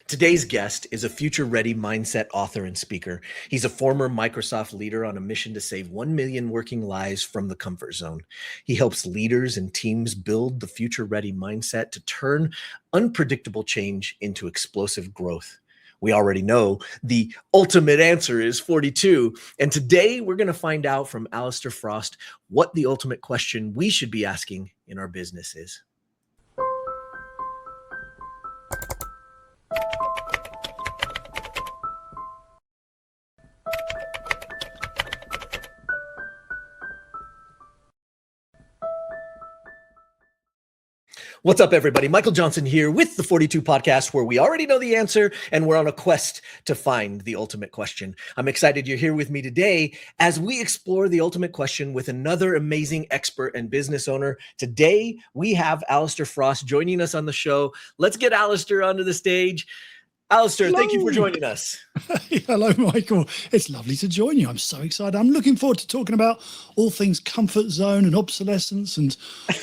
Today's guest is a future-ready mindset author and speaker. He's a former Microsoft leader on a mission to save 1 million working lives from the comfort zone. He helps leaders and teams build the future-ready mindset to turn unpredictable change into explosive growth. We already know the ultimate answer is 42. And today we're going to find out from Allister Frost what the ultimate question we should be asking in our business is. What's up, everybody? Michael Johnson here with the 42 podcast, where we already know the answer and we're on a quest to find the ultimate question. I'm excited you're here with me today as we explore the ultimate question with another amazing expert and business owner. Today, we have Allister Frost joining us on the show. Let's get Allister onto the stage. Allister, Hello. Thank you for joining us. Hello, Michael. It's lovely to join you. I'm so excited. I'm looking forward to talking about all things comfort zone and obsolescence and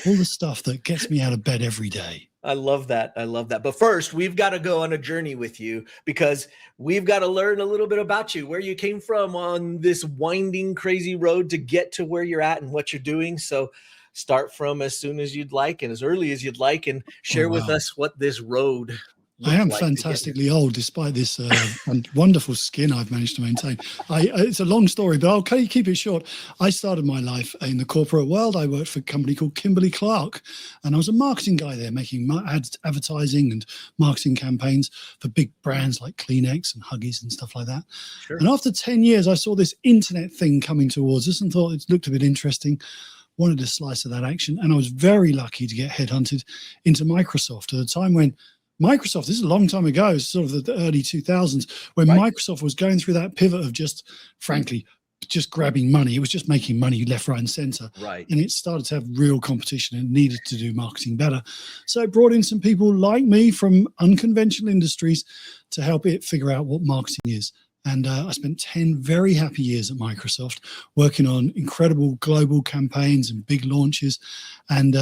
all the stuff that gets me out of bed every day. I love that. I love that. But first, we've got to go on a journey with you because we've got to learn a little bit about you, where you came from on this winding, crazy road to get to where you're at and what you're doing. So start from as soon as you'd like and as early as you'd like and share with us what this road I am fantastically old, despite this wonderful skin I've managed to maintain. It's a long story, but I'll keep it short. I started my life in the corporate world. I worked for a company called Kimberly-Clark, and I was a marketing guy there, making advertising and marketing campaigns for big brands like Kleenex and Huggies and stuff like that. Sure. And after 10 years, I saw this internet thing coming towards us and thought it looked a bit interesting. Wanted a slice of that action, and I was very lucky to get headhunted into Microsoft at a time when Microsoft, this is a long time ago, sort of the early 2000s, when Microsoft was going through that pivot of just, frankly, just grabbing money. It was just making money left, right, and center. Right. And it started to have real competition and needed to do marketing better. So it brought in some people like me from unconventional industries to help it figure out what marketing is. And I spent 10 very happy years at Microsoft working on incredible global campaigns and big launches. And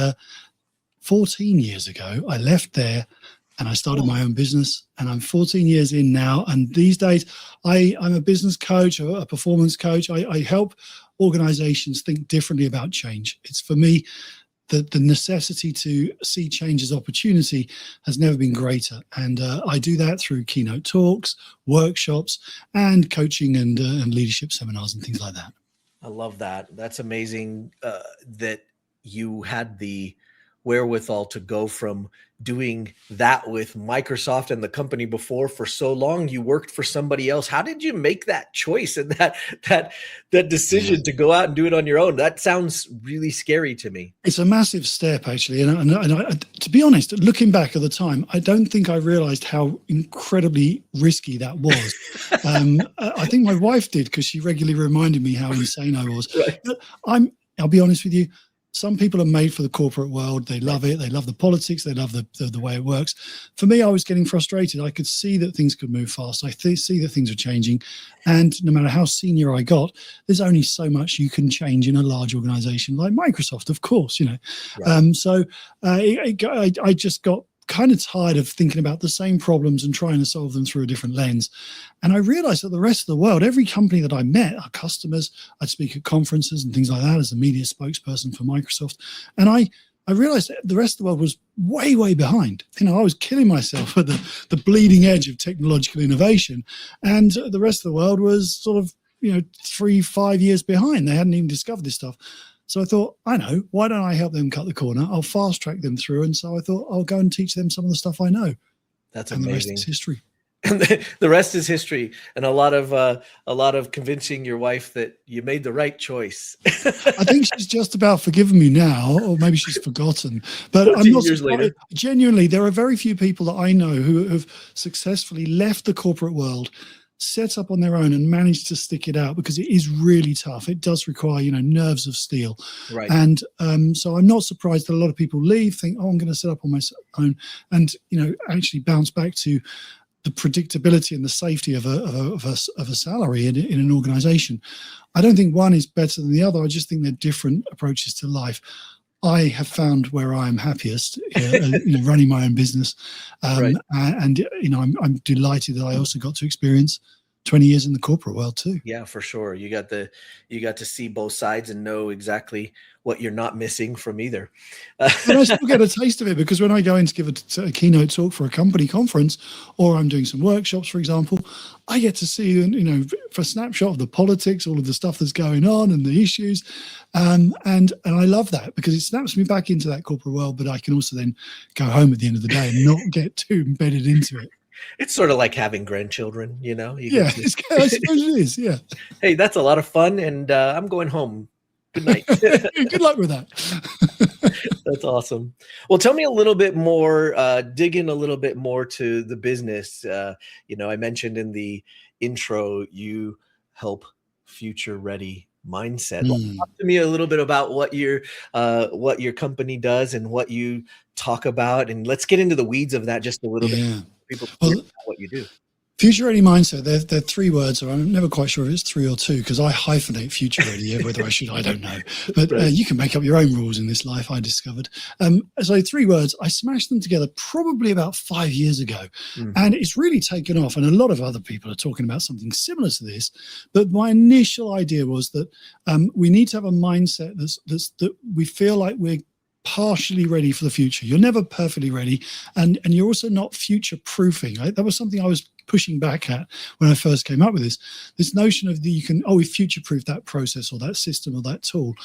14 years ago, I left there and I started my own business, and I'm 14 years in now. And these days, I'm a business coach, a performance coach. I help organizations think differently about change. It's, for me, the necessity to see change as opportunity has never been greater. And I do that through keynote talks, workshops, and coaching and leadership seminars and things like that. I love that. That's amazing that you had the wherewithal to go from doing that with Microsoft and the company before for so long. You worked for somebody else. How did you make that choice and that decision to go out and do it on your own? That sounds really scary to me. It's a massive step, actually. And I, to be honest, looking back at the time, I don't think I realized how incredibly risky that was. I think my wife did, because she regularly reminded me how insane I was. Right. But I'll be honest with you. Some people are made for the corporate world. They love it. They love the politics. They love the way it works. For me, I was getting frustrated. I could see that things could move fast. I see that things are changing. And no matter how senior I got, there's only so much you can change in a large organization like Microsoft, of course, you know. Right. So I just got kind of tired of thinking about the same problems and trying to solve them through a different lens. And I realized that the rest of the world, every company that I met, our customers, I'd speak at conferences and things like that as a media spokesperson for Microsoft. And I realized that the rest of the world was way, way behind. You know, I was killing myself at the bleeding edge of technological innovation. And the rest of the world was sort of, 3-5 years behind. They hadn't even discovered this stuff. So I thought, I know, why don't I help them cut the corner? I'll fast track them through. And so I thought I'll go and teach them some of the stuff I know. That's amazing. And the rest is history. And the rest is history. And a lot of convincing your wife that you made the right choice. I think she's just about forgiven me now, or maybe she's forgotten. But I'm not years later. Genuinely, there are very few people that I know who have successfully left the corporate world, set up on their own and managed to stick it out, because it is really tough. It does require, nerves of steel. Right. And so I'm not surprised that a lot of people leave, think, oh, I'm going to set up on my own, and, actually bounce back to the predictability and the safety of a salary in an organization. I don't think one is better than the other. I just think they're different approaches to life. I have found where I am happiest, running my own business. Right. And I'm delighted that I also got to experience 20 years in the corporate world too. Yeah, for sure. You got to see both sides and know exactly what you're not missing from either. And I still get a taste of it, because when I go in to give a keynote talk for a company conference, or I'm doing some workshops, for example, I get to see, for a snapshot of the politics, all of the stuff that's going on and the issues. And I love that, because it snaps me back into that corporate world, but I can also then go home at the end of the day and not get too embedded into it. It's sort of like having grandchildren, you know? Yeah, I suppose it is. Yeah. Hey, that's a lot of fun, and I'm going home. Good night. Good luck with that. That's awesome. Well, tell me a little bit more, dig in a little bit more to the business. I mentioned in the intro, you help future ready mindset. Talk to me a little bit about what your company does and what you talk about, and let's get into the weeds of that just a little bit. People know what you do. Future ready mindset, they're three words, or I'm never quite sure if it's three or two, because I hyphenate future ready. Whether I should, I don't know. But you can make up your own rules in this life, I discovered. So three words, I smashed them together probably about 5 years ago. And it's really taken off. And a lot of other people are talking about something similar to this. But my initial idea was that we need to have a mindset that we feel like we're partially ready for the future. You're never perfectly ready, and you're also not future proofing. That was something I was pushing back at when I first came up with this notion of we future proof that process or that system or that tool.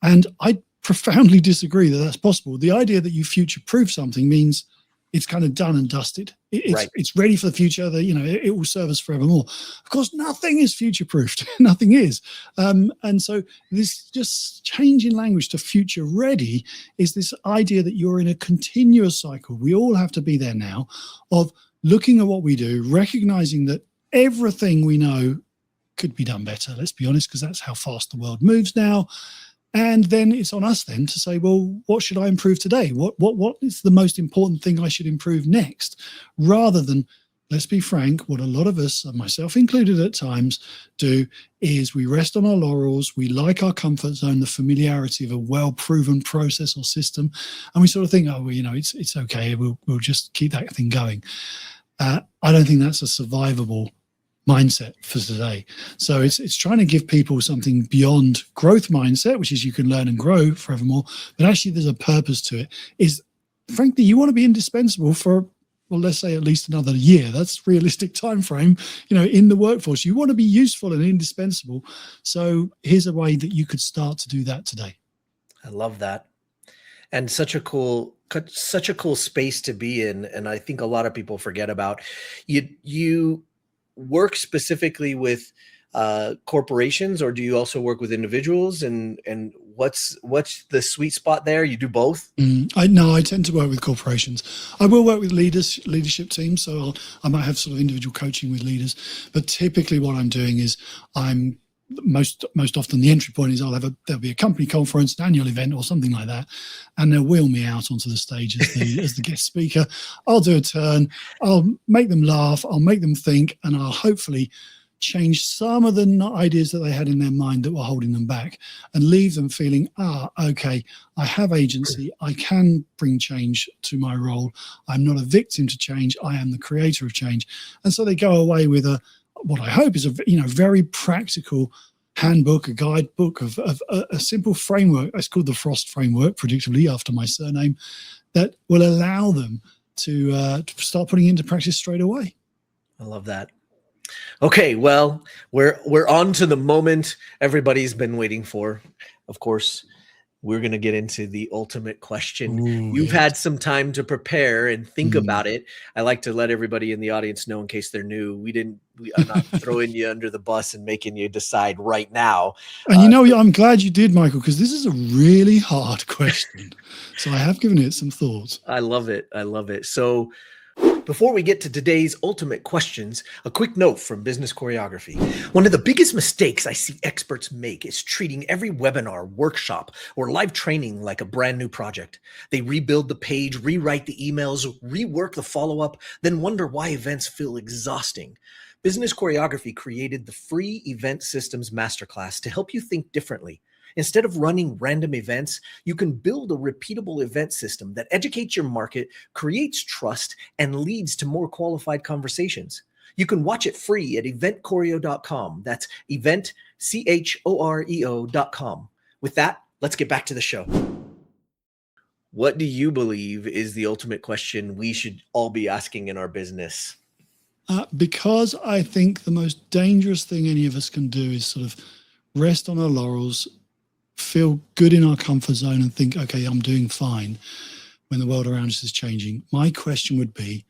And I profoundly disagree that that's possible. The idea that you future proof something means it's kind of done and dusted. It's ready for the future. That it will serve us forevermore. Of course, nothing is future proofed. Nothing is. And so this just change in language to future ready is this idea that you're in a continuous cycle. We all have to be there now of looking at what we do, recognizing that everything we know could be done better. Let's be honest, because that's how fast the world moves now. And then it's on us then to say, well, what should I improve today? What is the most important thing I should improve next? Rather than, let's be frank, what a lot of us, myself included at times, do is we rest on our laurels. We like our comfort zone, the familiarity of a well-proven process or system. And we sort of think, it's okay. We'll just keep that thing going. I don't think that's a survivable mindset for today. So it's trying to give people something beyond growth mindset, which is you can learn and grow forevermore, but actually there's a purpose to it. Is frankly, you want to be indispensable for, well, let's say at least another year. That's realistic time frame, in the workforce. You want to be useful and indispensable. So here's a way that you could start to do that today. I love that. And such a cool space to be in. And I think a lot of people forget about you work specifically with corporations, or do you also work with individuals? And what's the sweet spot there? You do both? I tend to work with corporations. I will work with leadership teams, so I might have sort of individual coaching with leaders. But typically, what I'm doing is I'm most often the entry point is there'll be a company conference, an annual event, or something like that, and they'll wheel me out onto the stage as the guest speaker. I'll do a turn. I'll make them laugh. I'll make them think, and I'll hopefully change some of the ideas that they had in their mind that were holding them back, and leave them feeling, okay, I have agency. I can bring change to my role. I'm not a victim to change. I am the creator of change. And so they go away with what I hope is a very practical handbook, a guidebook of a simple framework. It's called the Frost framework, predictably after my surname, that will allow them to start putting it into practice straight away. I love that. Okay, well, we're on to the moment everybody's been waiting for. Of course, we're going to get into the ultimate question. You've had some time to prepare and think about it. I like to let everybody in the audience know, in case they're new, I'm not throwing you under the bus and making you decide right now. And I'm glad you did, Michael, because this is a really hard question. So I have given it some thought. I love it. So before we get to today's ultimate questions, a quick note from Business Choreography. One of the biggest mistakes I see experts make is treating every webinar, workshop, or live training like a brand new project. They rebuild the page, rewrite the emails, rework the follow-up, then wonder why events feel exhausting. Business Choreography created the free Event Systems Masterclass to help you think differently. Instead of running random events, you can build a repeatable event system that educates your market, creates trust, and leads to more qualified conversations. You can watch it free at eventchoreo.com. That's eventchoreo.com. With that, let's get back to the show. What do you believe is the ultimate question we should all be asking in our business? Because I think the most dangerous thing any of us can do is sort of rest on our laurels, feel good in our comfort zone and think, okay, I'm doing fine when the world around us is changing. My question would be,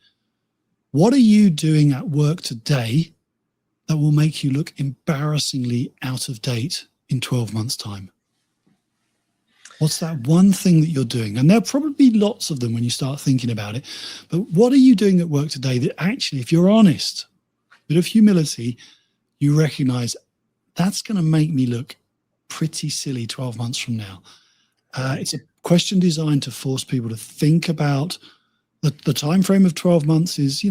what are you doing at work today that will make you look embarrassingly out of date in 12 months' time? What's that one thing that you're doing? And there'll probably be lots of them when you start thinking about it. But what are you doing at work today that actually, if you're honest, a bit of humility, you recognize that's going to make me look pretty silly 12 months from now? It's a question designed to force people to think about the time frame of 12 months is,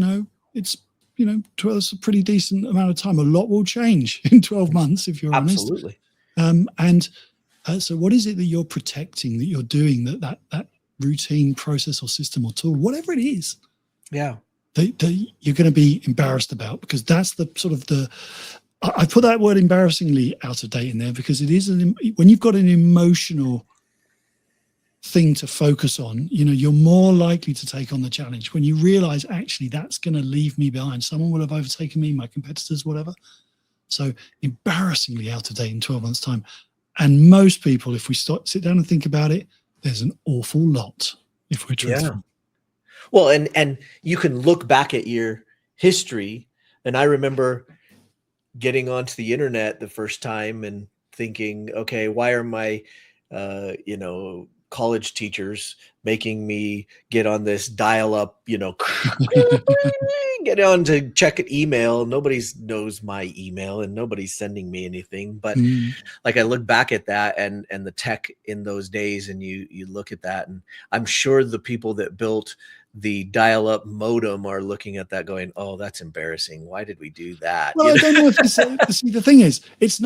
it's, 12 is a pretty decent amount of time. A lot will change in 12 months if you're honest. Absolutely. So what is it that you're protecting, that you're doing, that routine, process or system or tool, whatever it is, yeah, that you're going to be embarrassed about? Because that's the sort of I put that word embarrassingly out of date in there because it is when you've got an emotional thing to focus on, you're more likely to take on the challenge when you realize actually that's going to leave me behind. Someone will have overtaken me, my competitors, whatever. So embarrassingly out of date in 12 months' time. And most people, if we sit down and think about it, there's an awful lot, if we're truthful. Yeah. Well, and you can look back at your history. And I remember getting onto the internet the first time and thinking, okay, why are my, college teachers making me get on this dial-up, get on to check an email. Nobody knows my email and nobody's sending me anything. But like I look back at that and the tech in those days, and you look at that, and I'm sure the people that built the dial-up modem are looking at that going, oh, that's embarrassing. Why did we do that? Well, I don't know if see, the thing is, it's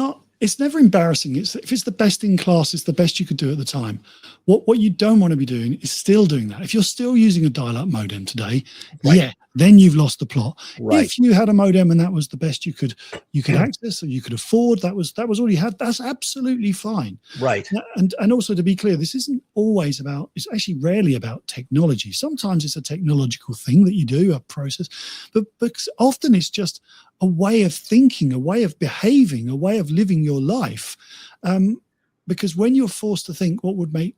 never embarrassing. If it's the best in class, it's the best you could do at the time. What you don't want to be doing is still doing that. If you're still using a dial-up modem today, yeah, then you've lost the plot. Right. If you had a modem and that was the best you could access or you could afford, that was all you had, that's absolutely fine. Right. And also, to be clear, this isn't always it's actually rarely about technology. Sometimes it's a technological thing that you do, a process, but often it's just a way of thinking, a way of behaving, a way of living your life. Because when you're forced to think what would make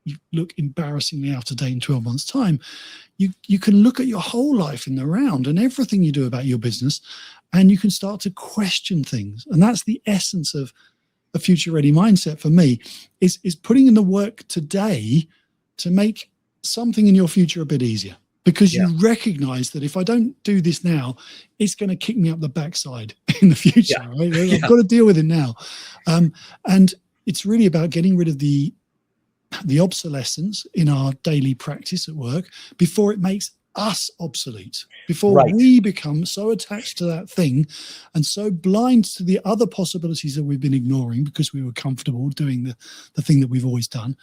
you look embarrassingly out of date in 12 months' time, you can look at your whole life in the round and everything you do about your business, and you can start to question things. And that's the essence of a future ready mindset for me, is putting in the work today to make something in your future a bit easier. Because you recognize that if I don't do this now, it's going to kick me up the backside in the future. Yeah. Right? I've got to deal with it now. And it's really about getting rid of the obsolescence in our daily practice at work before it makes us obsolete, before we become so attached to that thing and so blind to the other possibilities that we've been ignoring because we were comfortable doing the thing that we've always done.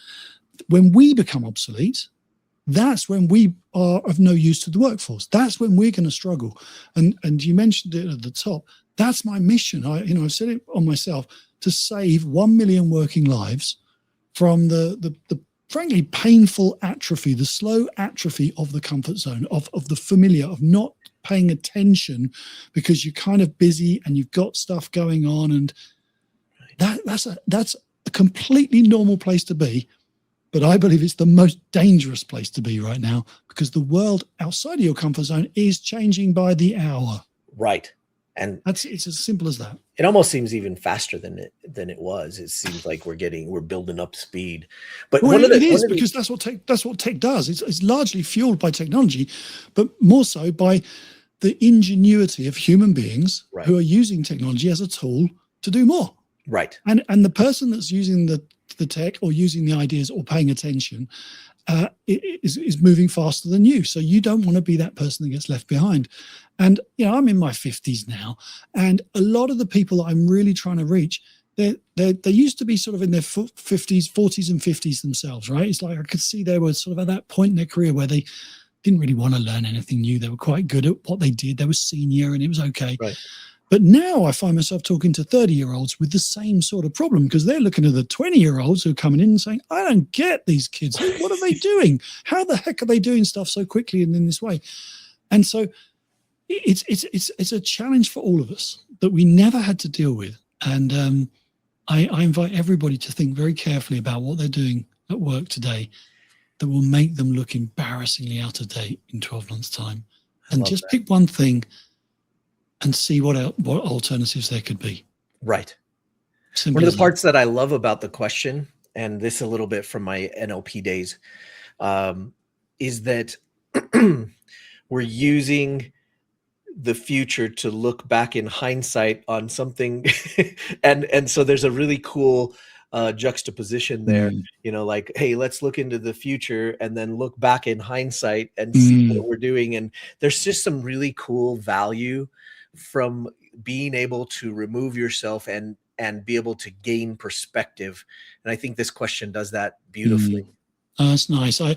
When we become obsolete, that's when we are of no use to the workforce. That's when we're going to struggle. And you mentioned it at the top. That's my mission. I've set it on myself to save 1 million working lives from the frankly painful atrophy, the slow atrophy of the comfort zone, of the familiar, of not paying attention because you're kind of busy and you've got stuff going on. And that's a completely normal place to be. But I believe it's the most dangerous place to be right now because the world outside of your comfort zone is changing by the hour. Right. And it's as simple as that. It almost seems even faster than it was. It seems like we're building up speed. But because that's what tech does. It's largely fueled by technology, but more so by the ingenuity of human beings who are using technology as a tool to do more. Right. And the person that's using the tech or using the ideas or paying attention is moving faster than you. So you don't want to be that person that gets left behind. And, I'm in my 50s now, and a lot of the people that I'm really trying to reach, they used to be sort of in their 50s, 40s and 50s themselves, right? It's like I could see they were sort of at that point in their career where they didn't really want to learn anything new. They were quite good at what they did. They were senior and it was okay. Right. But now I find myself talking to 30-year-olds with the same sort of problem, because they're looking at the 20-year-olds who are coming in and saying, I don't get these kids. What are they doing? How the heck are they doing stuff so quickly and in this way? And so it's a challenge for all of us that we never had to deal with. And I invite everybody to think very carefully about what they're doing at work today that will make them look embarrassingly out of date in 12 months' time. And just pick one thing and see what alternatives there could be. Right. Simple One of as the that. parts that I love about the question, and this a little bit from my NLP days, is that we're using the future to look back in hindsight on something. and so there's a really cool juxtaposition there, like, hey, let's look into the future and then look back in hindsight and see what we're doing. And there's just some really cool value from being able to remove yourself and be able to gain perspective. And I think this question does that beautifully. That's nice. I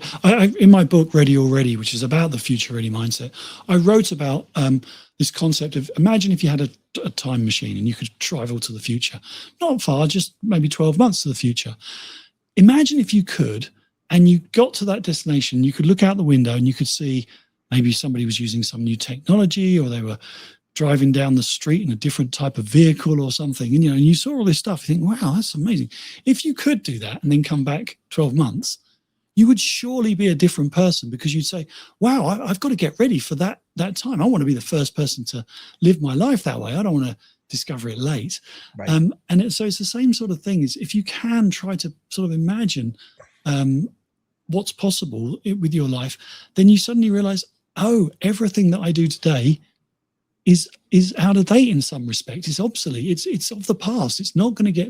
in my book, Ready Already, which is about the future ready mindset, I wrote about this concept of, imagine if you had a time machine and you could travel to the future, not far, just maybe 12 months to the future. Imagine if you could, and you got to that destination, you could look out the window and you could see maybe somebody was using some new technology, or they were driving down the street in a different type of vehicle or something. And, and you saw all this stuff, you think, wow, that's amazing. If you could do that and then come back 12 months, you would surely be a different person, because you'd say, wow, I've got to get ready for that time. I want to be the first person to live my life that way. I don't want to discover it late. Right. So it's the same sort of thing. Is if you can try to sort of imagine what's possible with your life, then you suddenly realize, oh, everything that I do today is out of date in some respect. It's obsolete. It's of the past. It's not going to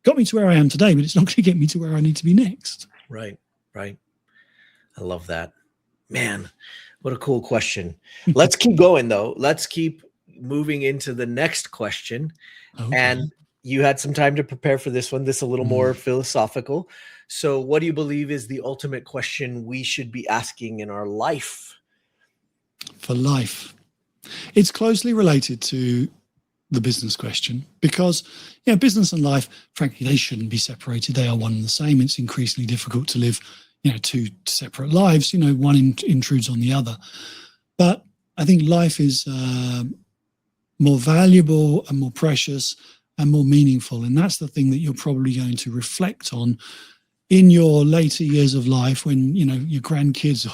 got me to where I am today, but it's not going to get me to where I need to be next. Right. Right. I love that. Man, what a cool question. Let's keep going, though. Let's keep moving into the next question. Okay. And you had some time to prepare for this one. This is a little more philosophical. So what do you believe is the ultimate question we should be asking in our life? For life. It's closely related to the business question, because business and life, frankly, they shouldn't be separated. They are one and the same. It's increasingly difficult to live two separate lives. One intrudes on the other. But I think life is more valuable and more precious and more meaningful, and that's the thing that you're probably going to reflect on in your later years of life, when your grandkids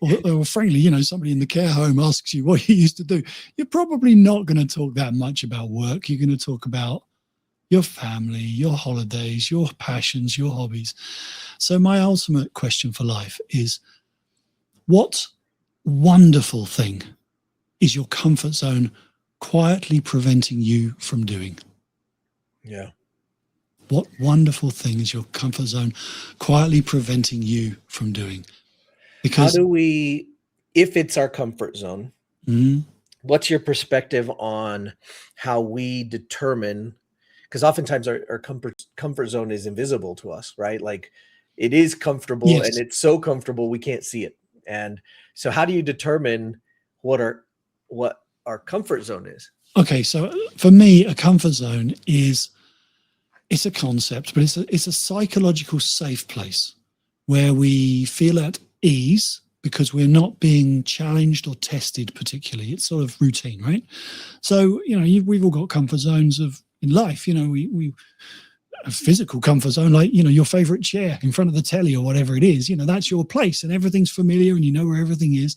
or frankly somebody in the care home asks you what you used to do. You're probably not going to talk that much about work. You're going to talk about your family, your holidays, your passions, your hobbies. So my ultimate question for life is, what wonderful thing is your comfort zone quietly preventing you from doing? Yeah. What wonderful thing is your comfort zone quietly preventing you from doing? Because how do we, if it's our comfort zone, what's your perspective on how we determine, because oftentimes our comfort zone is invisible to us, right? Like, it is comfortable, yes, and it's so comfortable we can't see it. And so how do you determine what our comfort zone is? Okay, so for me, a comfort zone it's a concept, but it's a psychological safe place where we feel at ease because we're not being challenged or tested particularly. It's sort of routine, right? So, we've all got comfort zones in life. We a physical comfort zone, like, your favorite chair in front of the telly or whatever it is, that's your place and everything's familiar and you know where everything is.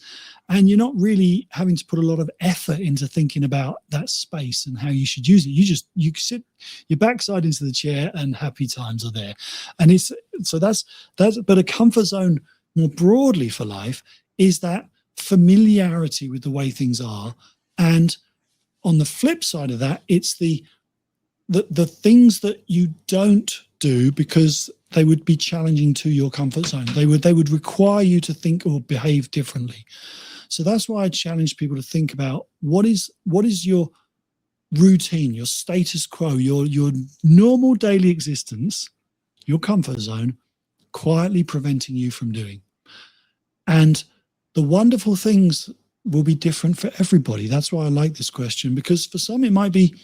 And you're not really having to put a lot of effort into thinking about that space and how you should use it. You sit your backside into the chair and happy times are there. And but a comfort zone more broadly for life is that familiarity with the way things are. And on the flip side of that, it's the things that you don't do because they would be challenging to your comfort zone. They would require you to think or behave differently. So that's why I challenge people to think about what is your routine, your status quo, your normal daily existence, your comfort zone, quietly preventing you from doing. And the wonderful things will be different for everybody. That's why I like this question, because for some it might be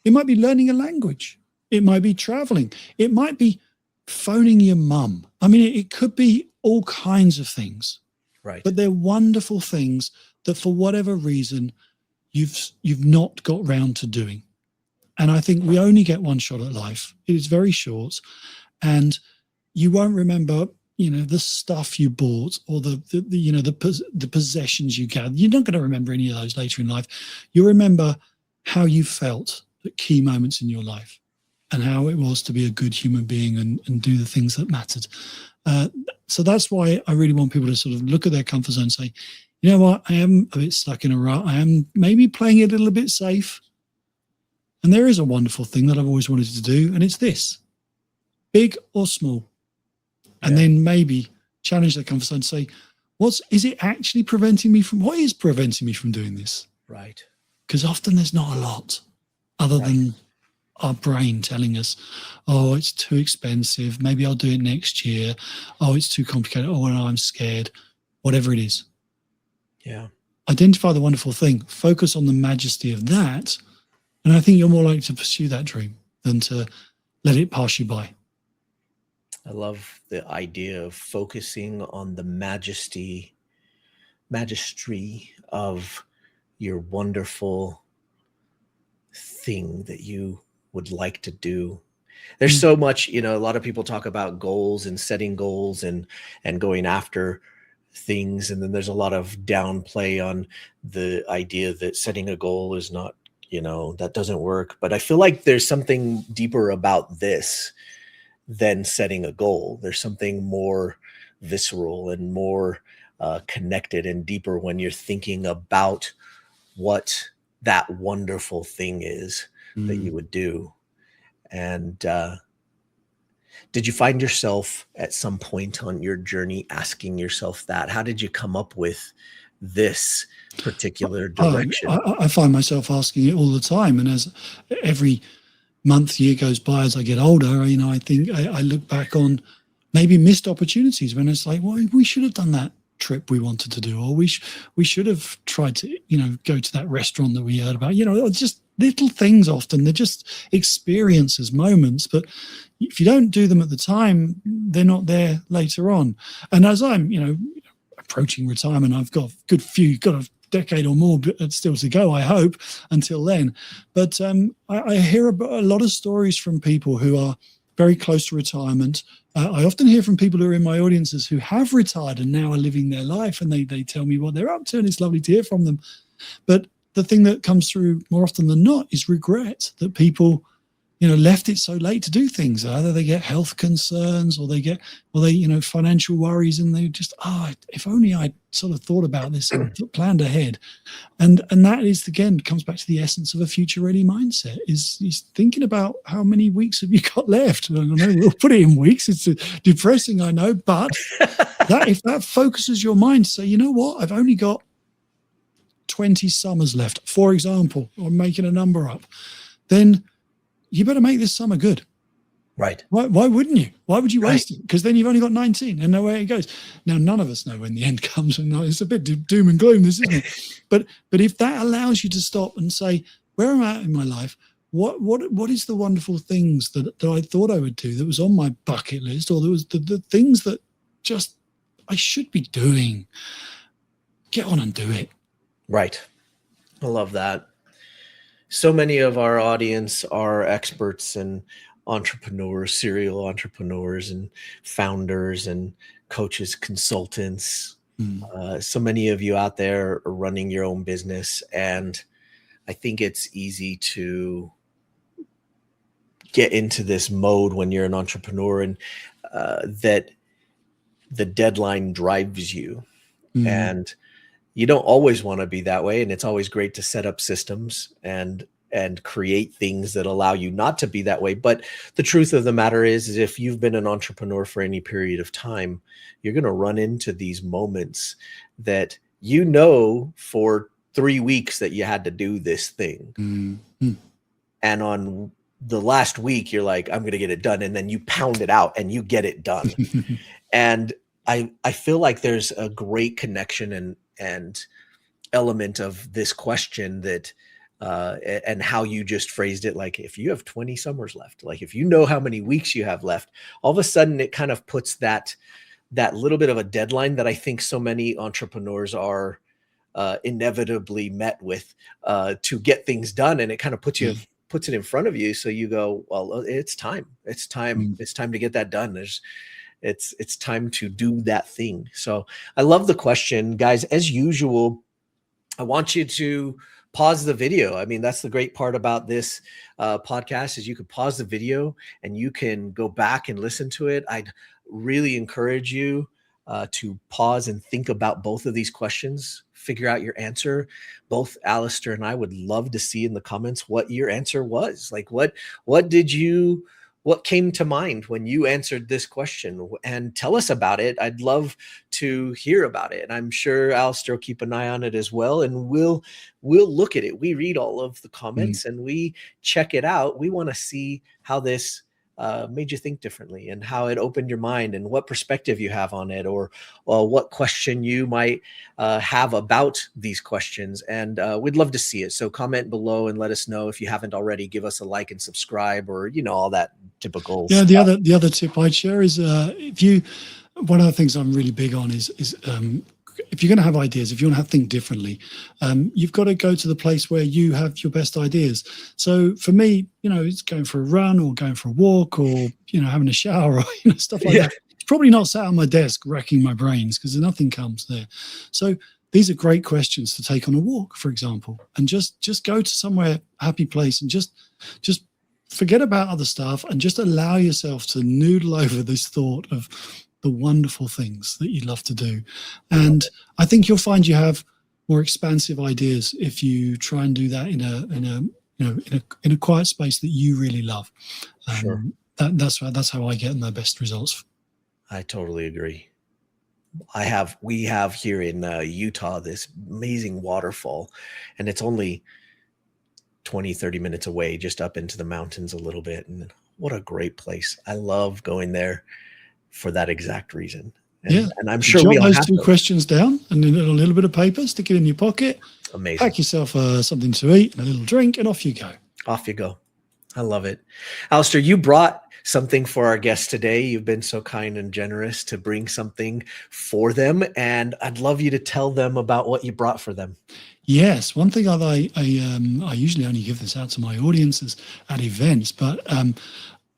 learning a language, it might be traveling, it might be phoning your mum. I mean, it could be all kinds of things. Right. But they're wonderful things that for whatever reason you've not got round to doing. And I think we only get one shot at life. It is very short, and you won't remember, the stuff you bought or the possessions you gathered. You're not going to remember any of those later in life. You'll remember how you felt at key moments in your life and how it was to be a good human being and do the things that mattered. So that's why I really want people to sort of look at their comfort zone and say, you know what, I am a bit stuck in a rut. I am maybe playing it a little bit safe. And there is a wonderful thing that I've always wanted to do, and it's this, big or small. And then maybe challenge their comfort zone and say, what is preventing me from doing this? Right. Because often there's not a lot other than our brain telling us, oh, it's too expensive. Maybe I'll do it next year. Oh, it's too complicated. Oh, no, I'm scared. Whatever it is. Yeah. Identify the wonderful thing. Focus on the majesty of that. And I think you're more likely to pursue that dream than to let it pass you by. I love the idea of focusing on the majesty of your wonderful thing that you would like to do. There's so much, a lot of people talk about goals and setting goals and going after things. And then there's a lot of downplay on the idea that setting a goal is not, that doesn't work. But I feel like there's something deeper about this than setting a goal. There's something more visceral and more connected and deeper when you're thinking about what that wonderful thing is that you would do. And did you find yourself at some point on your journey asking yourself that? How did you come up with this particular direction? I find myself asking it all the time. And as every month, year goes by, as I get older, I think I look back on maybe missed opportunities when it's like, well, we should have done that trip we wanted to do, or we should have tried to, go to that restaurant that we heard about, just little things. Often they're just experiences, moments, but if you don't do them at the time, they're not there later on. And as I'm, approaching retirement, I've got a decade or more still to go, I hope, until then. But I hear a lot of stories from people who are very close to retirement. I often hear from people who are in my audiences who have retired and now are living their life, and they tell me what they're up to, and it's lovely to hear from them. But the thing that comes through more often than not is regret that people, left it so late to do things. Either they get health concerns or they financial worries, and they just, if only I'd sort of thought about this and planned ahead. And that is, again, comes back to the essence of a future ready mindset is thinking about how many weeks have you got left. I don't know, we'll put it in weeks. It's depressing, I know, but if that focuses your mind, say, you know what, I've only got 20 summers left, for example, or I'm making a number up, then you better make this summer good. Right. Why wouldn't you? Why would you waste it? Because then you've only got 19 and know where it goes. Now, none of us know when the end comes, and it's a bit doom and gloom, this, isn't it? But if that allows you to stop and say, where am I at in my life? What is the wonderful things that I thought I would do that was on my bucket list, or there was the things that just I should be doing? Get on and do it. Right. I love that. So many of our audience are experts and entrepreneurs, serial entrepreneurs and founders and coaches, consultants. So many of you out there are running your own business. And I think it's easy to get into this mode when you're an entrepreneur, and that the deadline drives you. And you don't always want to be that way. And it's always great to set up systems and create things that allow you not to be that way. But the truth of the matter is if you've been an entrepreneur for any period of time, you're going to run into these moments that, for 3 weeks that you had to do this thing. and on the last week you're like, I'm going to get it done, and then you pound it out and you get it done. And I feel like there's a great connection and element of this question that and how you just phrased it, like if you have 20 summers left, like if you know how many weeks you have left, all of a sudden it kind of puts that little bit of a deadline that I think so many entrepreneurs are inevitably met with to get things done, and it kind of puts it in front of you, so you go, well, it's time to get that done. It's time to do that thing. So I love the question, guys. As usual, I want you to pause the video. I mean, that's the great part about this podcast, is you can pause the video and you can go back and listen to it. I'd really encourage you to pause and think about both of these questions, figure out your answer. Both Allister and I would love to see in the comments what your answer was. Like, what came to mind when you answered this question, and tell us about it. I'd love to hear about it. And I'm sure Allister will keep an eye on it as well. And we'll look at it. We read all of the comments and we check it out. We want to see how this made you think differently, and how it opened your mind, and what perspective you have on it, or what question you might have about these questions. And we'd love to see it. So comment below and let us know. If you haven't already, give us a like and subscribe, or all that typical Yeah, stuff. the other tip I'd share is one of the things I'm really big on is if you're going to have ideas, if you want to think differently, you've got to go to the place where you have your best ideas. So for me, it's going for a run, or going for a walk, or having a shower, or stuff like that. It's probably not sat on my desk racking my brains, because nothing comes there. So these are great questions to take on a walk, for example, and just go to somewhere, happy place, and just forget about other stuff, and just allow yourself to noodle over this thought of the wonderful things that you love to do. And I think you'll find you have more expansive ideas if you try and do that in a quiet space that you really love. Sure. That's how I get my best results. I totally agree. We have here in Utah this amazing waterfall, and it's only 20-30 minutes away, just up into the mountains a little bit. And what a great place. I love going there for that exact reason. And I'm sure we all those have two questions down, and then a little bit of paper, stick it in your pocket. Amazing. Pack yourself something to eat and a little drink, and off you go. Off you go. I love it. Allister, you brought something for our guests today. You've been so kind and generous to bring something for them, and I'd love you to tell them about what you brought for them. Yes, one thing I usually only give this out to my audiences at events, but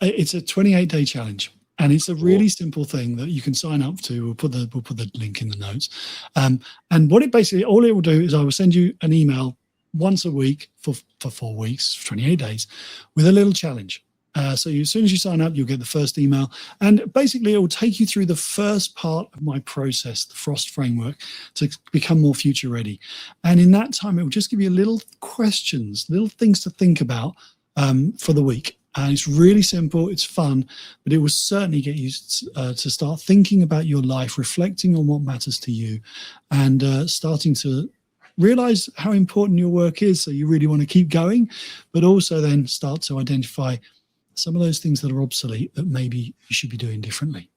it's a 28-day challenge. And it's a really simple thing that you can sign up to. We'll put the link in the notes. And what all it will do is I will send you an email once a week for 4 weeks, 28 days, with a little challenge. So as soon as you sign up, you'll get the first email. And basically, it will take you through the first part of my process, the Frost framework, to become more future ready. And in that time, it will just give you little questions, little things to think about for the week. And it's really simple, it's fun, but it will certainly get you to start thinking about your life, reflecting on what matters to you, and starting to realize how important your work is. So you really want to keep going, but also then start to identify some of those things that are obsolete that maybe you should be doing differently.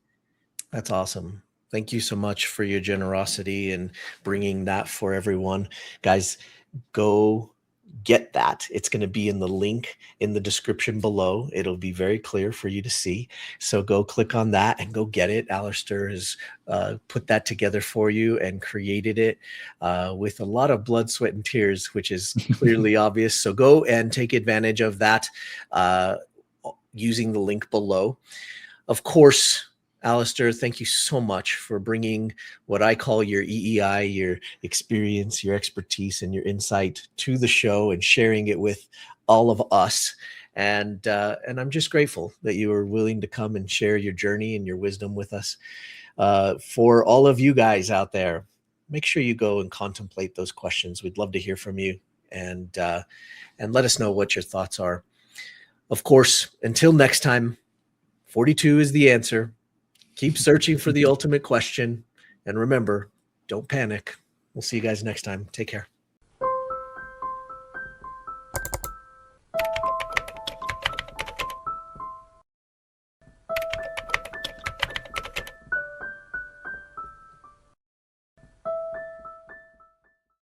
That's awesome. Thank you so much for your generosity and bringing that for everyone. Guys, go get that. It's going to be in the link in the description below. It'll be very clear for you to see. So go click on that and go get it. Allister has put that together for you and created it with a lot of blood, sweat, and tears, which is clearly obvious. So go and take advantage of that using the link below. Of course, Allister, thank you so much for bringing what I call your EEI, your experience, your expertise, and your insight to the show and sharing it with all of us. And I'm just grateful that you were willing to come and share your journey and your wisdom with us. For all of you guys out there, make sure you go and contemplate those questions. We'd love to hear from you, and let us know what your thoughts are. Of course, until next time, 42 is the answer. Keep searching for the ultimate question. And remember, don't panic. We'll see you guys next time. Take care.